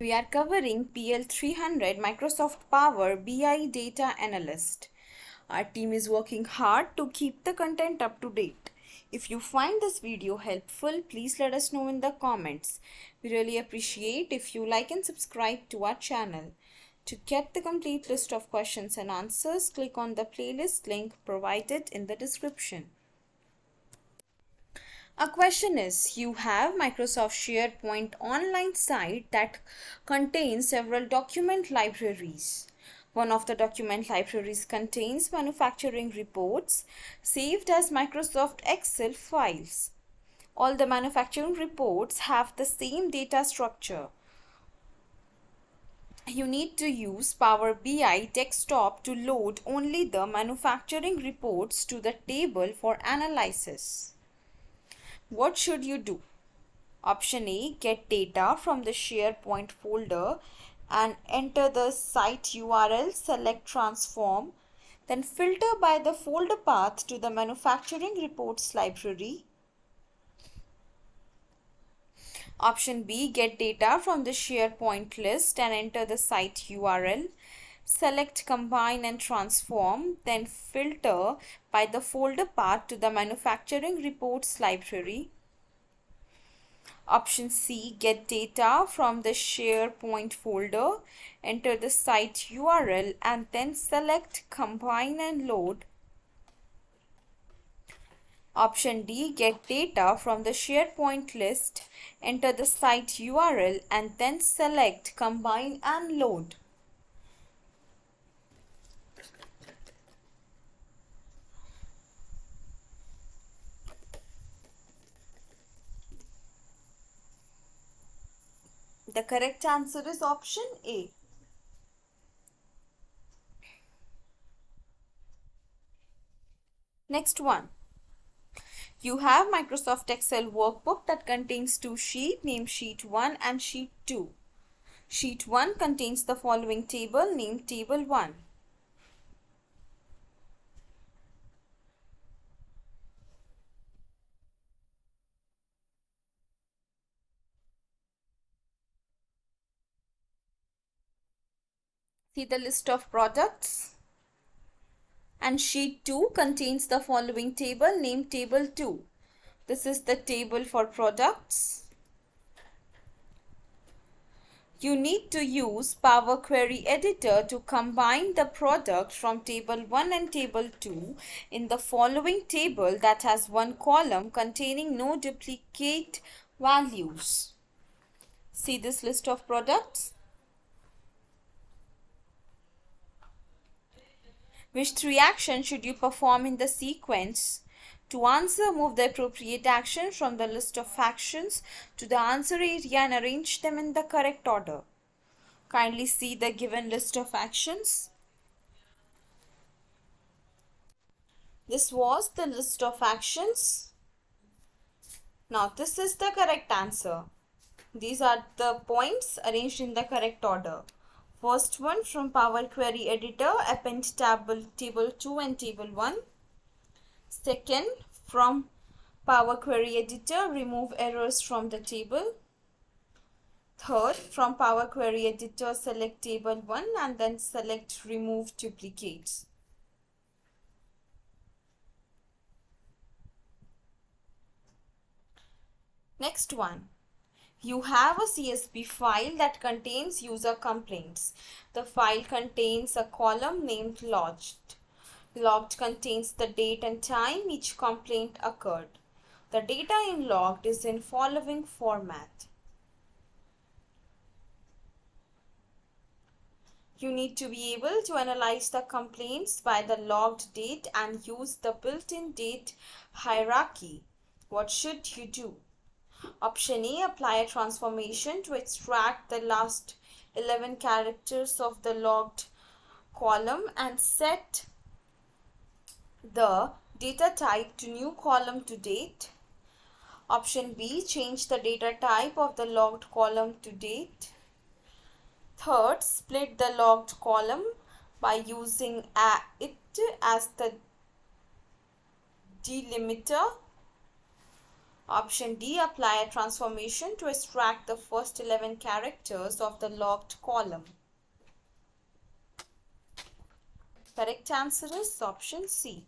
We are covering PL-300 Microsoft Power BI Data Analyst. Our team is working hard to keep the content up to date. If you find this video helpful, please let us know in the comments. We really appreciate if you like and subscribe to our channel. To get the complete list of questions and answers, click on the playlist link provided in the description. A question is, you have Microsoft SharePoint online site that contains several document libraries. One of the document libraries contains manufacturing reports saved as Microsoft Excel files. All the manufacturing reports have the same data structure. You need to use Power BI desktop to load only the manufacturing reports to the table for analysis. What should you do? Option A, get data from the SharePoint folder and enter the site URL, select transform, then filter by the folder path to the manufacturing reports library. Option B, get data from the SharePoint list and enter the site URL. Select combine and transform, then filter by the folder path to the manufacturing reports library. Option C, get data from the SharePoint folder, enter the site URL and then select combine and load. Option D, get data from the SharePoint list, enter the site URL and then select combine and load. The correct answer is option A. Next one. You have Microsoft Excel workbook that contains two sheets named Sheet 1 and Sheet 2. Sheet 1 contains the following table named Table 1. See the list of products. And Sheet 2 contains the following table named Table 2. This is the table for products. You need to use Power Query Editor to combine the product from Table 1 and Table 2 in the following table that has one column containing no duplicate values. See this list of products. Which three actions should you perform in the sequence? To answer, move the appropriate action from the list of actions to the answer area and arrange them in the correct order. Kindly see the given list of actions. This was the list of actions. Now this is the correct answer. These are the points arranged in the correct order. First one, from Power Query Editor, append table 2 and Table 1. Second, from Power Query Editor, remove errors from the table. Third, from Power Query Editor, select Table 1 and then select Remove Duplicates. Next one. You have a CSV file that contains user complaints. The file contains a column named Logged. Logged contains the date and time each complaint occurred. The data in Logged is in following format. You need to be able to analyze the complaints by the logged date and use the built-in date hierarchy. What should you do? Option A, apply a transformation to extract the last 11 characters of the logged column and set the data type to new column to date. Option B, change the data type of the logged column to date. Third, split the logged column by using it as the delimiter. Option D, apply a transformation to extract the first 11 characters of the locked column. Correct answer is option C.